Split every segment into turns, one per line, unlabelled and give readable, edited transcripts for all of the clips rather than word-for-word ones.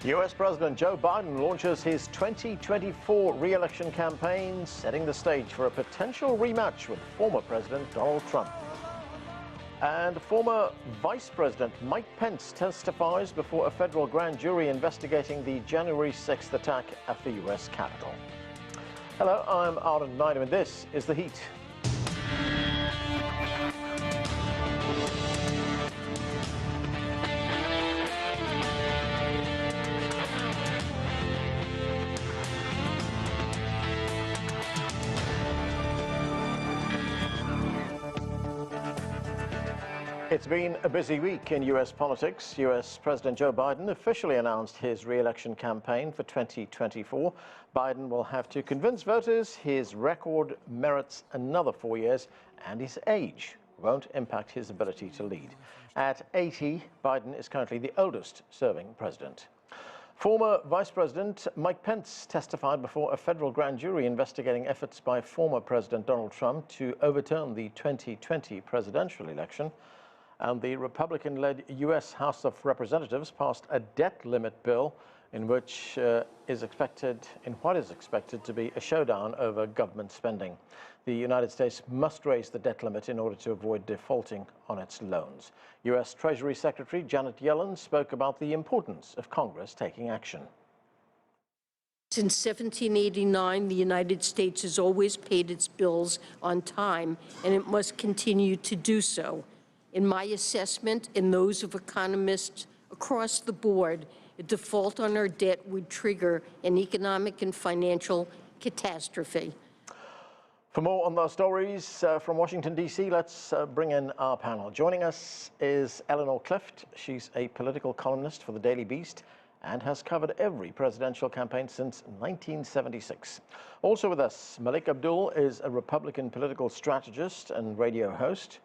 U.S. President Joe Biden launches his 2024 re-election campaign, setting the stage for a potential rematch with former President Donald Trump. And former Vice President Mike Pence testifies before a federal grand jury investigating the January 6th attack at the U.S. Capitol. Hello, I'm Arden Naidoo, and this is The Heat. It's been a busy week in U.S. politics. U.S. President Joe Biden officially announced his re-election campaign for 2024. Biden will have to convince voters his record merits another 4 years, and his age won't impact his ability to lead. At 80, Biden is currently the oldest serving president. Former Vice President Mike Pence testified before a federal grand jury investigating efforts by former President Donald Trump to overturn the 2020 presidential election. And the Republican-led U.S. House of Representatives passed a debt limit bill in what is expected to be a showdown over government spending. The United States must raise the debt limit in order to avoid defaulting on its loans. U.S. Treasury Secretary Janet Yellen spoke about the importance of Congress taking action.
Since 1789, the United States has always paid its bills on time, and it must continue to do so. In my assessment and those of economists across the board, a default on our debt would trigger an economic and financial catastrophe.
For more on those stories from Washington, D.C., let's bring in our panel. Joining us is Eleanor Clift. She's a political columnist for the Daily Beast and has covered every presidential campaign since 1976. Also with us, Malik Abdul is a Republican political strategist and radio host.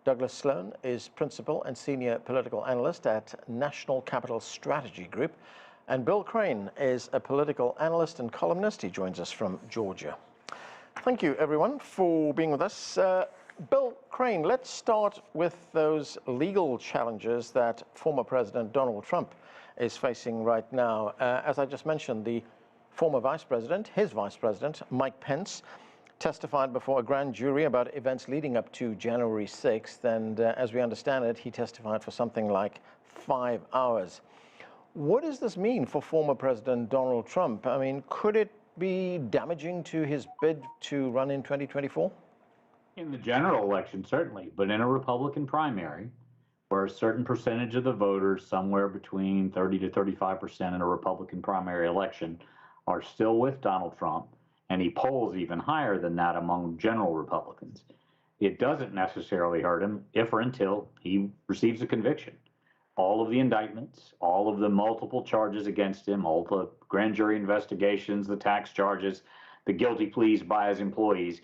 Douglas Sloan is Principal and Senior Political Analyst at National Capital Strategy Group. And Bill Crane is a political analyst and columnist. He joins us from Georgia. Thank you, everyone, for being with us. Bill Crane, let's start with those legal challenges that former President Donald Trump is facing right now. As I just mentioned, the former Vice President, his Vice President, Mike Pence, testified before a grand jury about events leading up to January 6th, and as we understand it, he testified for something like 5 hours. What does this mean for former President Donald Trump? I mean, could it be damaging to his bid to run in 2024?
In the general election, certainly, but in a Republican primary, where a certain percentage of the voters, somewhere between 30 to 35% in a Republican primary election, are still with Donald Trump, and he polls even higher than that among general Republicans, it doesn't necessarily hurt him if or until he receives a conviction. All of the indictments, all of the multiple charges against him, all the grand jury investigations, the tax charges, the guilty pleas by his employees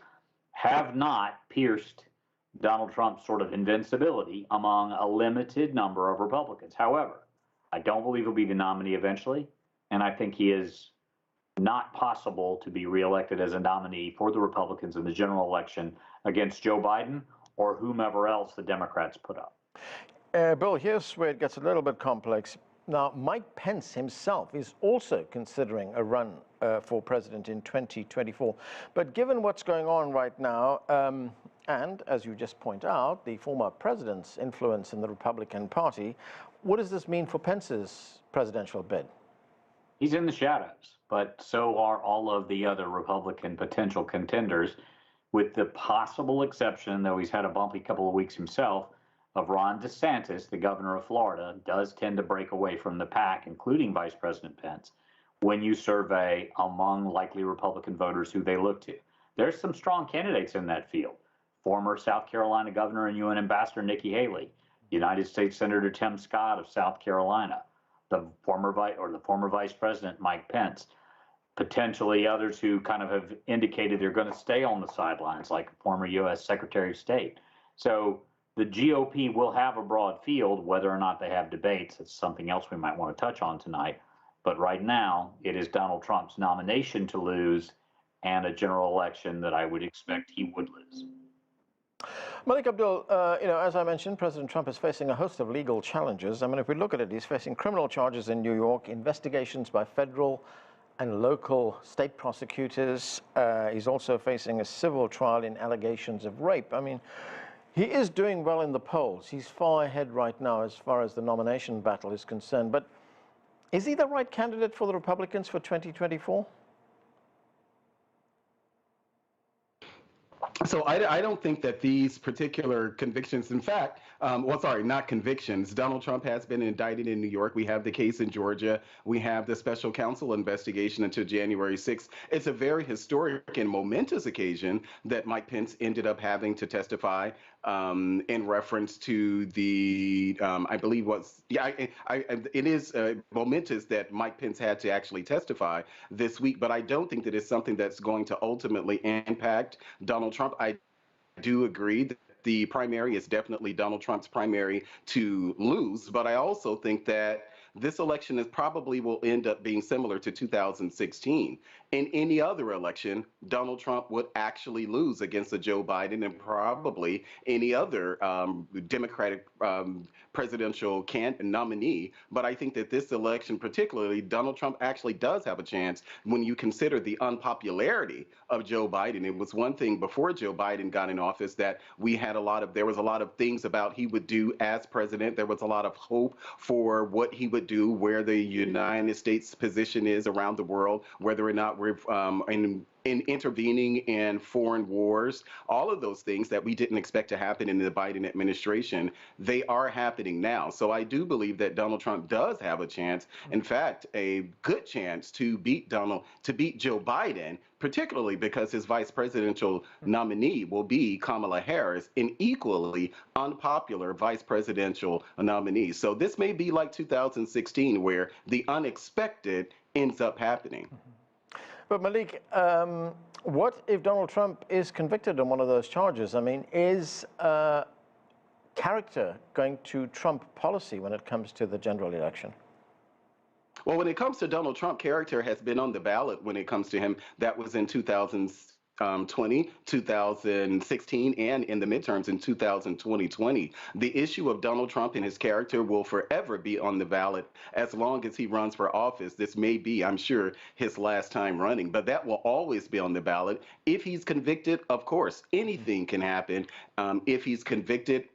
have not pierced Donald Trump's sort of invincibility among a limited number of Republicans. However, I don't believe he'll be the nominee eventually, and I think he is not possible to be reelected as a nominee for the Republicans in the general election against Joe Biden or whomever else the Democrats put up.
Bill, here's where it gets a little bit complex. Now, Mike Pence himself is also considering a run for president in 2024. But given what's going on right now, and as you just point out, the former president's influence in the Republican Party, what does this mean for Pence's presidential bid?
He's in the shadows, but so are all of the other Republican potential contenders, with the possible exception, though he's had a bumpy couple of weeks himself, of Ron DeSantis, the governor of Florida, does tend to break away from the pack, including Vice President Pence, when you survey among likely Republican voters who they look to. There's some strong candidates in that field. Former South Carolina Governor and UN Ambassador Nikki Haley, United States Senator Tim Scott of South Carolina, the former Vice President Mike Pence, potentially others who kind of have indicated they're going to stay on the sidelines, like former U.S. Secretary of State. So the GOP will have a broad field. Whether or not they have debates, it's something else we might want to touch on tonight. But right now, it is Donald Trump's nomination to lose and a general election that I would expect he would lose.
Malik Abdul, as I mentioned, President Trump is facing a host of legal challenges. I mean, if we look at it, he's facing criminal charges in New York, investigations by federal and local state prosecutors. He's also facing a civil trial in allegations of rape. I mean, he is doing well in the polls. He's far ahead right now as far as the nomination battle is concerned. But is he the right candidate for the Republicans for 2024?
So I don't think that these particular convictions, in fact, not convictions. Donald Trump has been indicted in New York. We have the case in Georgia. We have the special counsel investigation until January 6th. It's a very historic and momentous occasion that Mike Pence ended up having to testify in reference to the, I believe it is momentous that Mike Pence had to actually testify this week, but I don't think that it's something that's going to ultimately impact Donald Trump. I do agree that the primary is definitely Donald Trump's primary to lose, but I also think that this election probably will end up being similar to 2016. In any other election, Donald Trump would actually lose against a Joe Biden and probably any other Democratic presidential nominee. But I think that this election, particularly, Donald Trump actually does have a chance when you consider the unpopularity of Joe Biden. It was one thing before Joe Biden got in office that there was a lot of things about he would do as president. There was a lot of hope for what he would do, where the United States position is around the world, whether or not we're in intervening in foreign wars, all of those things that we didn't expect to happen in the Biden administration, they are happening now. So I do believe that Donald Trump does have a chance, in fact, a good chance to beat Joe Biden, particularly because his vice presidential nominee will be Kamala Harris, an equally unpopular vice presidential nominee. So this may be like 2016, where the unexpected ends up happening.
But Malik, what if Donald Trump is convicted on one of those charges? I mean, is character going to trump policy when it comes to the general election?
Well, when it comes to Donald Trump, character has been on the ballot when it comes to him. That was in 2020, 2016, and in the midterms in 2020. The issue of Donald Trump and his character will forever be on the ballot as long as he runs for office. This may be, I'm sure, his last time running, but that will always be on the ballot. If he's convicted, of course, anything can happen. If he's convicted,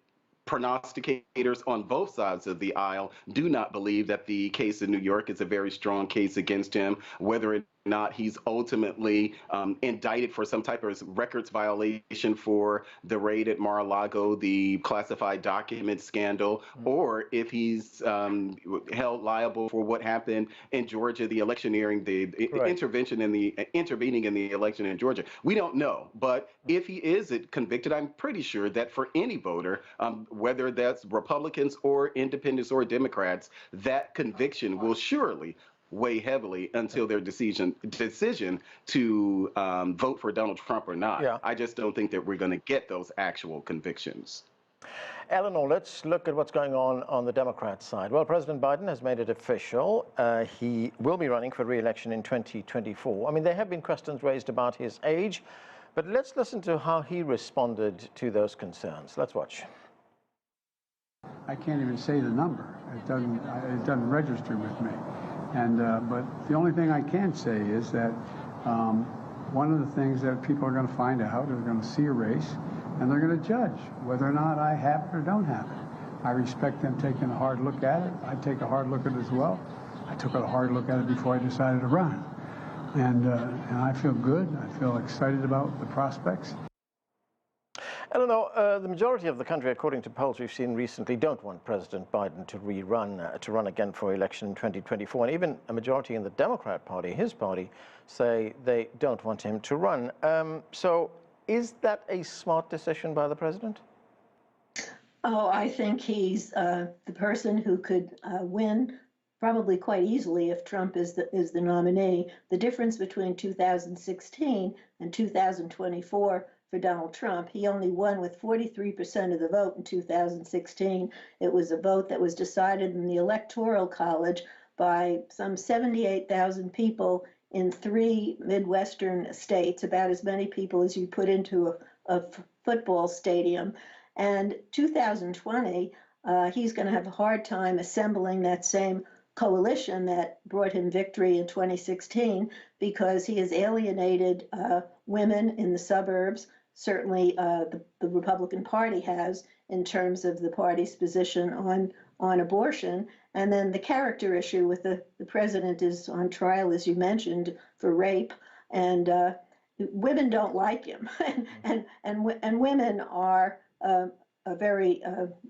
prognosticators on both sides of the aisle do not believe that the case in New York is a very strong case against him, whether or not he's ultimately indicted for some type of records violation for the raid at Mar-a-Lago, the classified document scandal, or if he's held liable for what happened in Georgia, the electioneering, the intervening in the election in Georgia. We don't know, but if he is convicted, I'm pretty sure that for any voter, whether that's Republicans or independents or Democrats, that conviction will surely weigh heavily until their decision to vote for Donald Trump or not.
Yeah.
I just don't think that we're going to get those actual convictions.
Eleanor, let's look at what's going on the Democrat side. Well, President Biden has made it official. He will be running for re-election in 2024. I mean, there have been questions raised about his age, but let's listen to how he responded to those concerns. Let's watch.
I can't even say the number. It doesn't register with me. And but the only thing I can say is that one of the things that people are going to find out, they're going to see a race, and they're going to judge whether or not I have it or don't have it. I respect them taking a hard look at it. I take a hard look at it as well. I took a hard look at it before I decided to run. And I feel good. I feel excited about the prospects.
Eleanor, the majority of the country, according to polls we've seen recently, don't want President Biden to run again for election in 2024. And even a majority in the Democrat Party, his party, say they don't want him to run. So is that a smart decision by the president?
Oh, I think he's the person who could win probably quite easily if Trump is the nominee. The difference between 2016 and 2024 for Donald Trump, he only won with 43% of the vote in 2016. It was a vote that was decided in the Electoral College by some 78,000 people in 3 Midwestern states, about as many people as you put into a football stadium. And 2020, he's going to have a hard time assembling that same coalition that brought him victory in 2016 because he has alienated women in the suburbs. Certainly, the Republican Party has in terms of the party's position on abortion. And then the character issue with the president is on trial, as you mentioned, for rape. And women don't like him. and women are a very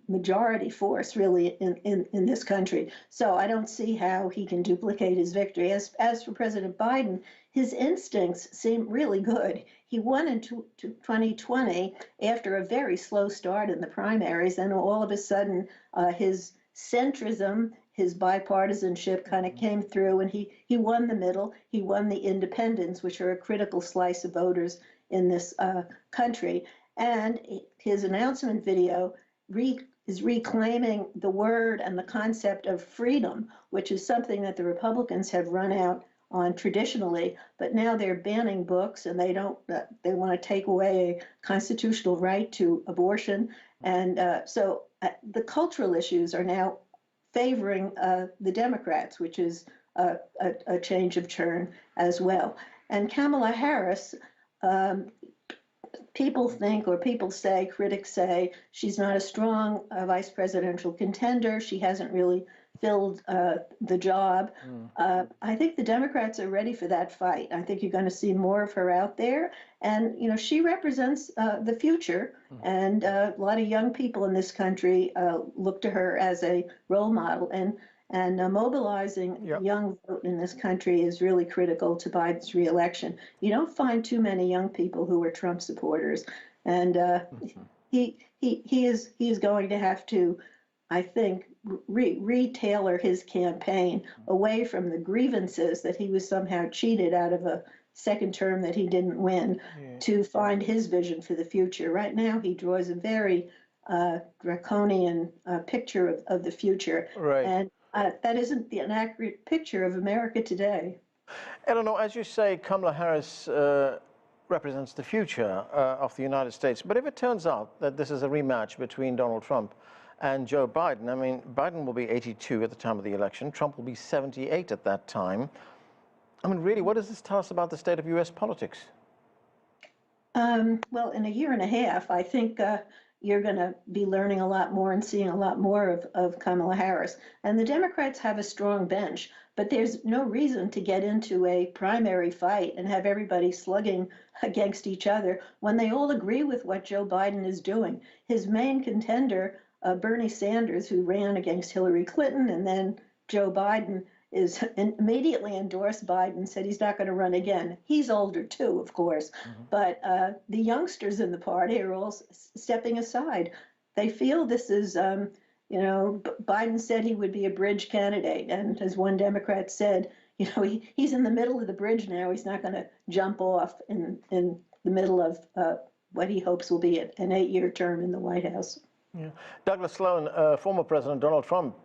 majority force, really, in this country. So I don't see how he can duplicate his victory. As for President Biden, his instincts seem really good. He won in 2020 after a very slow start in the primaries, and all of a sudden his centrism, his bipartisanship kind of came through, and he won the middle. He won the independents, which are a critical slice of voters in this country. And his announcement video is reclaiming the word and the concept of freedom, which is something that the Republicans have run out on traditionally, but now they're banning books, and they want to take away a constitutional right to abortion. And so the cultural issues are now favoring the Democrats, which is a change of turn as well. And Kamala Harris, people think, or people say, critics say, she's not a strong vice presidential contender. She hasn't really filled the job. I think the Democrats are ready for that fight. I think you're going to see more of her out there. And, you know, she represents the future. And a lot of young people in this country look to her as a role model. And mobilizing young vote in this country is really critical to Biden's reelection. You don't find too many young people who are Trump supporters, and he is going to have to, I think, retailor his campaign away from the grievances that he was somehow cheated out of a second term that he didn't win, to find his vision for the future. Right now, he draws a very draconian picture of the future, and that isn't an accurate picture of America today.
Eleanor, as you say, Kamala Harris represents the future of the United States. But if it turns out that this is a rematch between Donald Trump and Joe Biden, I mean, Biden will be 82 at the time of the election. Trump will be 78 at that time. I mean, really, what does this tell us about the state of U.S. politics?
Well, in a year and a half, I think you're going to be learning a lot more and seeing a lot more of Kamala Harris. And the Democrats have a strong bench, but there's no reason to get into a primary fight and have everybody slugging against each other when they all agree with what Joe Biden is doing. His main contender, Bernie Sanders, who ran against Hillary Clinton, and then Joe Biden immediately endorsed Biden, said he's not going to run again. He's older too, of course, but the youngsters in the party are all stepping aside. They feel this is, you know, Biden said he would be a bridge candidate, and as one Democrat said, you know, he's in the middle of the bridge now. He's not going to jump off in the middle of what he hopes will be an 8-year term in the White House.
Yeah. Douglas Sloan, former President Donald Trump,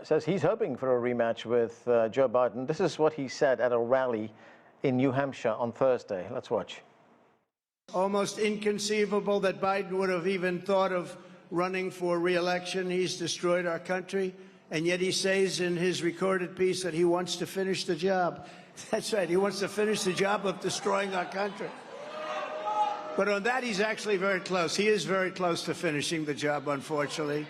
says he's hoping for a rematch with Joe Biden. This is what he said at a rally in New Hampshire on Thursday. Let's watch.
Almost inconceivable that Biden would have even thought of running for re-election. He's destroyed our country, and yet he says in his recorded piece that he wants to finish the job. That's right, he wants to finish the job of destroying our country. But on that, he's actually very close. He is very close to finishing the job, unfortunately.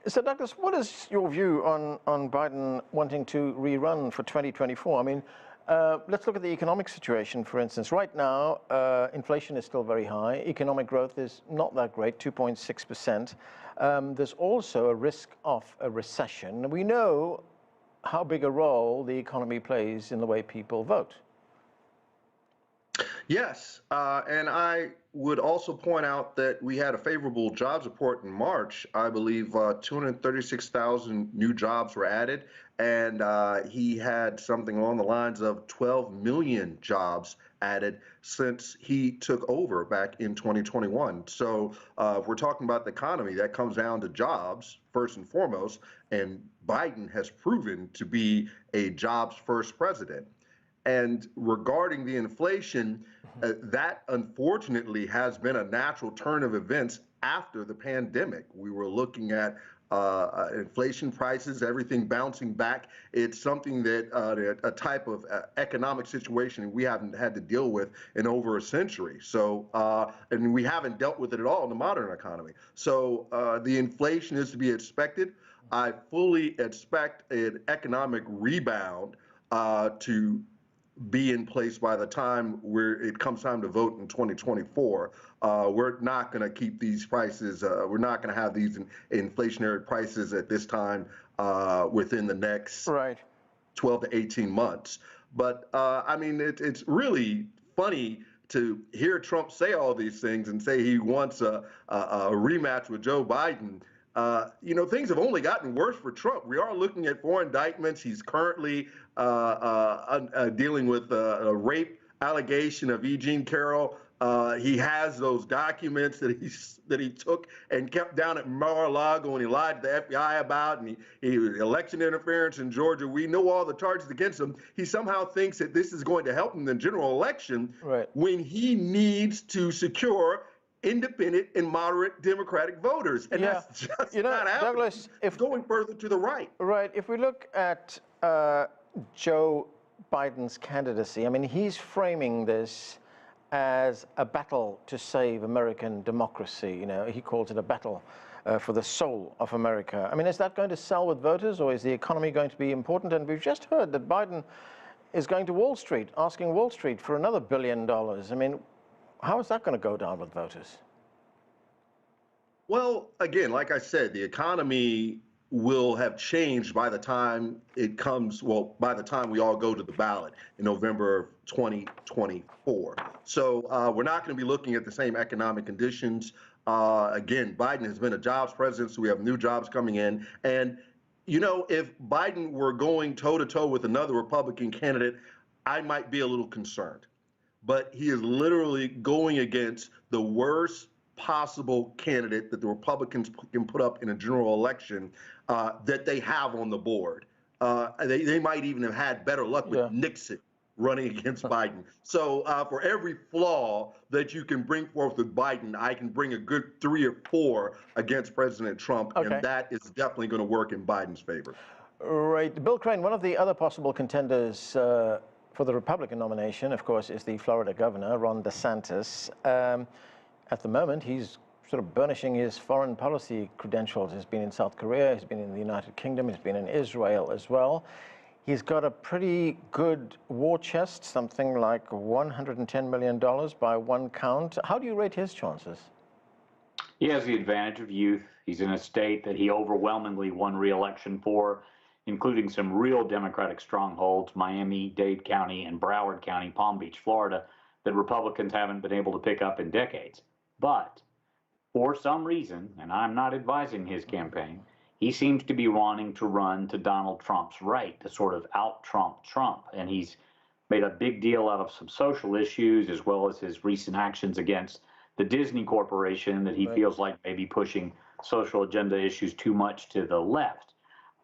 So, Douglas, what is your view on Biden wanting to rerun for 2024? I mean, let's look at the economic situation, for instance. Right now, inflation is still very high. Economic growth is not that great, 2.6%. There's also a risk of a recession. We know how big a role the economy plays in the way people vote.
Yes, and I would also point out that we had a favorable jobs report in March. I believe 236,000 new jobs were added, and he had something along the lines of 12 million jobs added since he took over back in 2021. So if we're talking about the economy, that comes down to jobs first and foremost, and Biden has proven to be a jobs-first president. And regarding the inflation, that unfortunately has been a natural turn of events after the pandemic. We were looking at inflation prices, everything bouncing back. It's something that a type of economic situation we haven't had to deal with in over a century. So, and we haven't dealt with it at all in the modern economy. So the inflation is to be expected. I fully expect an economic rebound to be in place by the time it comes time to vote in 2024. We're not going to keep these prices. We're not going to have these inflationary prices at this time within the next 12 to 18 months. But I mean, it's really funny to hear Trump say all these things and say he wants a rematch with Joe Biden. You know, things have only gotten worse for Trump. We are looking at 4 indictments. He's currently dealing with a rape allegation of E. Jean Carroll. He has those documents that he took and kept down at Mar-a-Lago and he lied to the FBI about, and he election interference in Georgia. We know all the charges against him. He somehow thinks that this is going to help him in the general election when he needs to secure independent and moderate Democratic voters. And that's just not happening.
Douglas,
it's going further to the right.
Right. If we look at Joe Biden's candidacy, I mean, he's framing this as a battle to save American democracy. You know, he calls it a battle for the soul of America. I mean, is that going to sell with voters, or is the economy going to be important? And we've just heard that Biden is going to Wall Street, asking Wall Street for another $1 billion. I mean, how is that going to go down with voters?
Well, again, like I said, the economy will have changed by the time it comes, well, by the time we all go to the ballot in November of 2024. So we're not going to be looking at the same economic conditions. Again, Biden has been a jobs president, so we have new jobs coming in. And, you know, if Biden were going toe-to-toe with another Republican candidate, I might be a little concerned. But he is literally going against the worst possible candidate that the Republicans can put up in a general election that they have on the board. They might even have had better luck with Nixon running against Biden. So for every flaw that you can bring forth with Biden, I can bring a good 3 or 4 against President Trump, and that is definitely going to work in Biden's favor.
Right. Bill Crane, one of the other possible contenders for the Republican nomination, of course, is the Florida governor, Ron DeSantis. At the moment, he's sort of burnishing his foreign policy credentials. He's been in South Korea, he's been in the United Kingdom, he's been in Israel as well. He's got a pretty good war chest, something like $110 million by one count. How do you rate his chances?
He has the advantage of youth. He's in a state that he overwhelmingly won re-election for, including some real Democratic strongholds, Miami, Dade County, and Broward County, Palm Beach, Florida, that Republicans haven't been able to pick up in decades. But for some reason, and I'm not advising his campaign, he seems to be wanting to run to Donald Trump's right, to sort of out-Trump Trump. And he's made a big deal out of some social issues, as well as his recent actions against the Disney Corporation, that he feels like may be pushing social agenda issues too much to the left.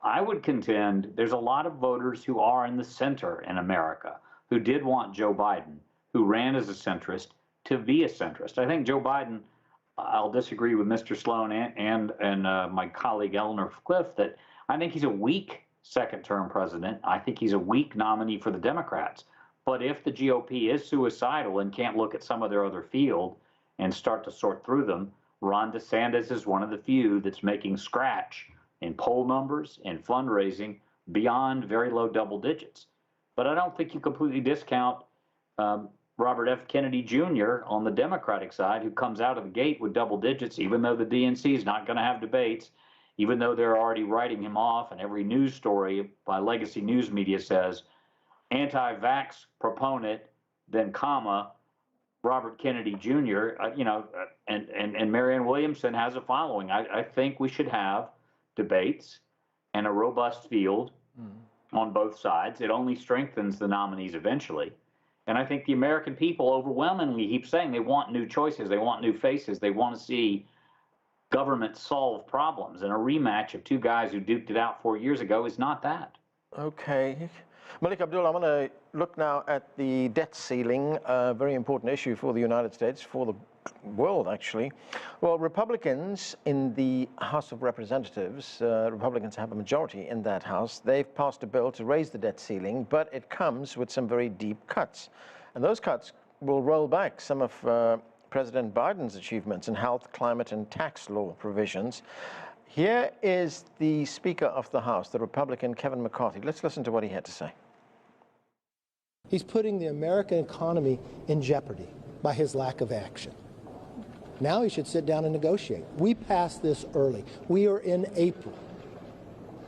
I would contend there's a lot of voters who are in the center in America who did want Joe Biden, who ran as a centrist, to be a centrist. I think Joe Biden, I'll disagree with Mr. Sloan and my colleague Eleanor Cliff, that I think he's a weak second-term president. I think he's a weak nominee for the Democrats. But if the GOP is suicidal and can't look at some of their other field and start to sort through them, Ron DeSantis is one of the few that's making scratch in poll numbers and fundraising beyond very low double digits. But I don't think you completely discount Robert F. Kennedy Jr. on the Democratic side, who comes out of the gate with double digits, even though the DNC is not going to have debates, even though they're already writing him off, and every news story by legacy news media says anti-vax proponent, then comma, Robert Kennedy Jr., and Marianne Williamson has a following. I think we should have debates and a robust field on both sides. It only strengthens the nominees eventually. And I think the American people overwhelmingly keep saying they want new choices, they want new faces, they want to see government solve problems. And a rematch of two guys who duked it out 4 years ago is not that.
Okay. Malik Abdul, I want to look now at the debt ceiling, a very important issue for the United States, for the world, actually. Well, Republicans in the House of Representatives, Republicans have a majority in that House. They've passed a bill to raise the debt ceiling, but it comes with some very deep cuts. And those cuts will roll back some of President Biden's achievements in health, climate, and tax law provisions. Here is the Speaker of the House, the Republican Kevin McCarthy. Let's listen to what he had to say.
He's putting the American economy in jeopardy by his lack of action. Now he should sit down and negotiate. We passed this early. We are in April,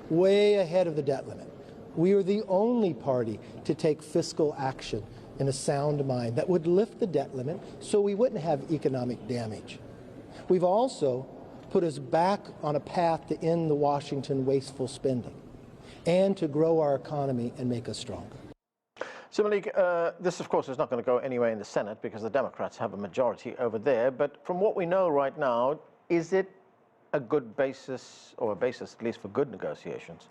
way ahead of the debt limit. We are the only party to take fiscal action in a sound mind that would lift the debt limit so we wouldn't have economic damage. We've also put us back on a path to end the Washington wasteful spending and to grow our economy and make us stronger.
So, Malik, this, of course, is not going to go anywhere in the Senate because the Democrats have a majority over there. But from what we know right now, is it a good basis, or a basis at least for good negotiations?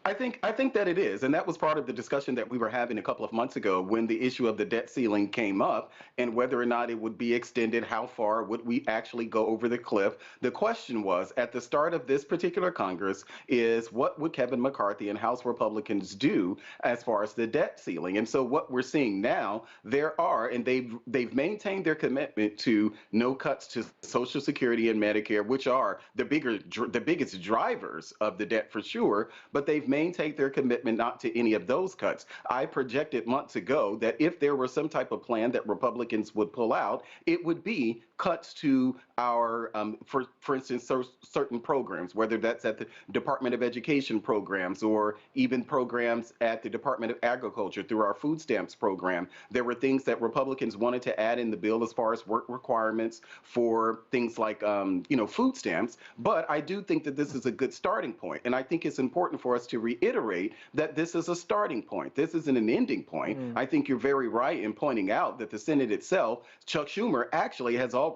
I think that it is, and that was part of the discussion that we were having a couple of months ago when the issue of the debt ceiling came up and whether or not it would be extended, how far would we actually go over the cliff. The question was, at the start of this particular Congress, is what would Kevin McCarthy and House Republicans do as far as the debt ceiling? And so what we're seeing now, there are, and they've maintained their commitment to no cuts to Social Security and Medicare, which are the biggest drivers of the debt for sure, but they've maintain their commitment not to any of those cuts. I projected months ago that if there were some type of plan that Republicans would pull out, it would be cuts to our, for instance, certain programs, whether that's at the Department of Education programs or even programs at the Department of Agriculture through our food stamps program. There were things that Republicans wanted to add in the bill as far as work requirements for things like, food stamps. But I do think that this is a good starting point. And I think it's important for us to reiterate that this is a starting point. This isn't an ending point. I think you're very right in pointing out that the Senate itself, Chuck Schumer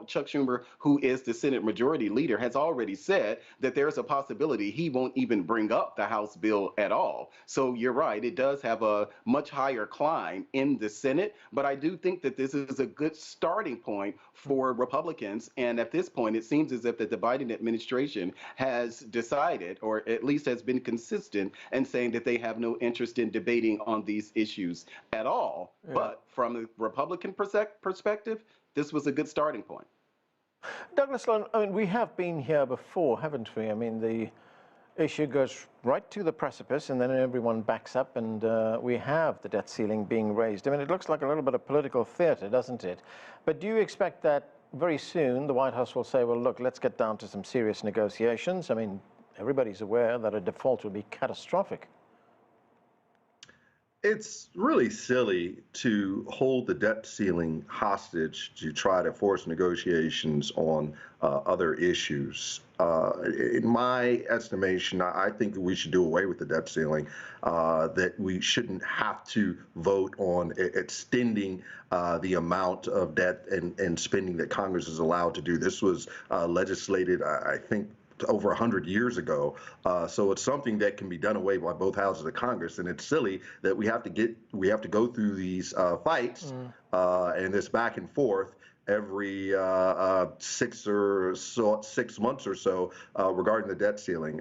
Chuck Schumer, who is the Senate Majority Leader, has already said that there's a possibility he won't even bring up the House bill at all. So you're right, it does have a much higher climb in the Senate, but I do think that this is a good starting point for Republicans. And at this point, it seems as if that the Biden administration has decided, or at least has been consistent, in saying that they have no interest in debating on these issues at all. Yeah. But from a Republican perspective, this was a good starting point.
Douglas Sloan, I mean, we have been here before, haven't we? I mean, the issue goes right to the precipice and then everyone backs up and we have the debt ceiling being raised. I mean, it looks like a little bit of political theater, doesn't it? But do you expect that very soon the White House will say, well, look, let's get down to some serious negotiations? I mean, everybody's aware that a default will be catastrophic.
It's really silly to hold the debt ceiling hostage to try to force negotiations on other issues. In my estimation, I think that we should do away with the debt ceiling, that we shouldn't have to vote on extending the amount of debt and spending that Congress is allowed to do. This was legislated, I think, over 100 years ago. So it's something that can be done away by both houses of Congress. And it's silly that we have to go through these fights and this back and forth every 6 months or so regarding the debt ceiling.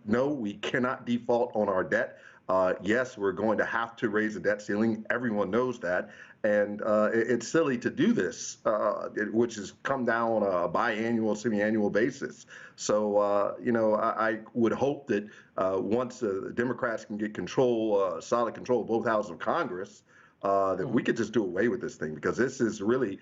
No, we cannot default on our debt. Yes, we're going to have to raise the debt ceiling. Everyone knows that. And it's silly to do this, which has come down on a biannual, semi-annual basis. So, I would hope that once the Democrats can get solid control of both houses of Congress, that we could just do away with this thing, because this is really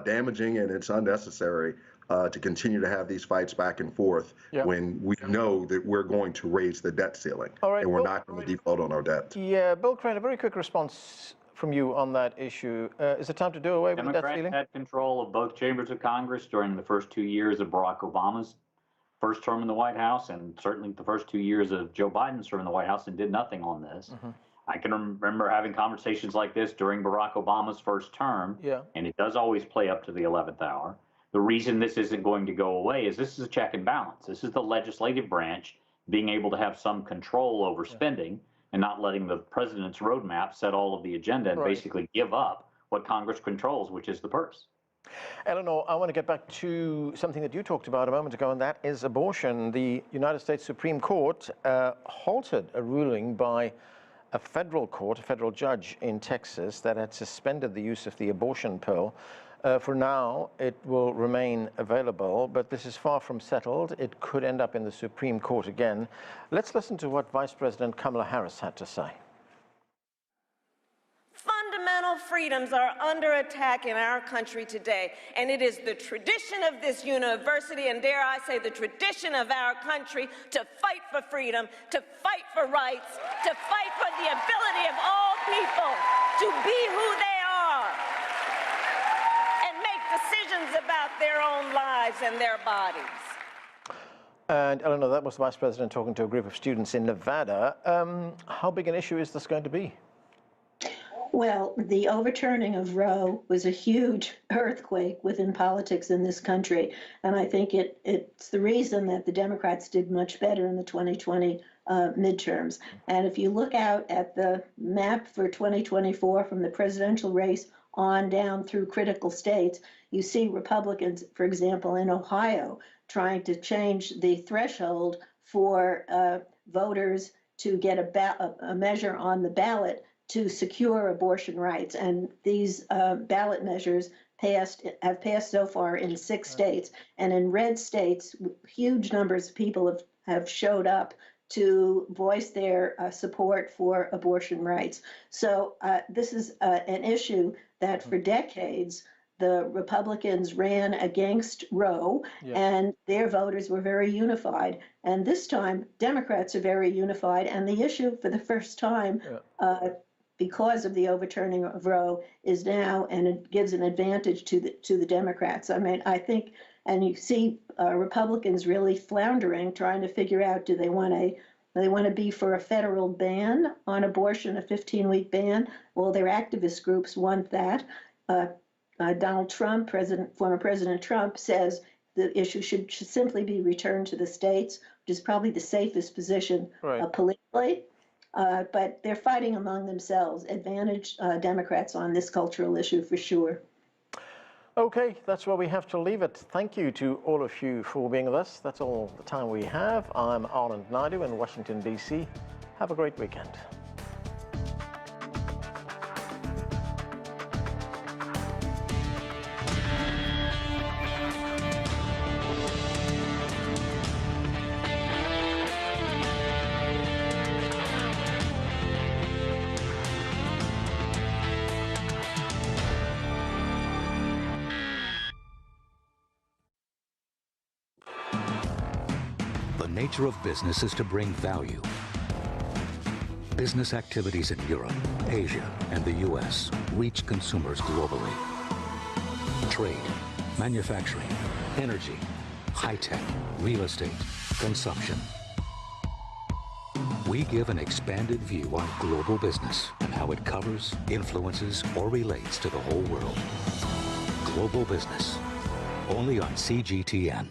damaging and it's unnecessary to continue to have these fights back and forth when we know that we're going to raise the debt ceiling and we're not going to default on our debt.
Yeah, Bill Crane, a very quick response from you on that issue. Is it time to do away with the debt ceiling?
Democrats had control of both chambers of Congress during the first 2 years of Barack Obama's first term in the White House, and certainly the first 2 years of Joe Biden's term in the White House, and did nothing on this. I can remember having conversations like this during Barack Obama's first term, and it does always play up to the 11th hour. The reason this isn't going to go away is this is a check and balance. This is the legislative branch being able to have some control over spending. and not letting the president's roadmap set all of the agenda and basically give up what Congress controls, which is the purse.
Eleanor, I want to get back to something that you talked about a moment ago, and that is abortion. The United States Supreme Court halted a ruling by a federal court, a federal judge in Texas, that had suspended the use of the abortion pill. For now, it will remain available, but this is far from settled. It could end up in the Supreme Court again. Let's listen to what Vice President Kamala Harris had to say.
Fundamental freedoms are under attack in our country today, and it is the tradition of this university, and dare I say the tradition of our country, to fight for freedom, to fight for rights, to fight for the ability of all people to be who they are and make decisions about their own lives and their bodies.
And Eleanor, that was the Vice President talking to a group of students in Nevada. How big an issue is this going to be?
Well, the overturning of Roe was a huge earthquake within politics in this country. And I think it's the reason that the Democrats did much better in the 2020 midterms. And if you look out at the map for 2024 from the presidential race on down through critical states, you see Republicans, for example, in Ohio, trying to change the threshold for voters to get a measure on the ballot to secure abortion rights. And these ballot measures have passed so far in 6 states. And in red states, huge numbers of people have showed up to voice their support for abortion rights. So this is an issue that for decades, the Republicans ran against Roe, and their voters were very unified. And this time, Democrats are very unified. And the issue for the first time, because of the overturning of Roe, is now, and it gives an advantage to the Democrats. I mean, I think, and you see Republicans really floundering, trying to figure out, do they want to be for a federal ban on abortion, a 15-week ban? Well, their activist groups want that. Donald Trump, former President Trump, says the issue should simply be returned to the states, which is probably the safest position politically. But they're fighting among themselves. Advantage Democrats on this cultural issue for sure.
Okay, that's where we have to leave it. Thank you to all of you for being with us. That's all the time we have. I'm Anand Naidu in Washington, D.C. Have a great weekend.
The nature of business is to bring value. Business activities in Europe, Asia, and the U.S. reach consumers globally. Trade, manufacturing, energy, high-tech, real estate, consumption. We give an expanded view on global business and how it covers, influences, or relates to the whole world. Global business, only on CGTN.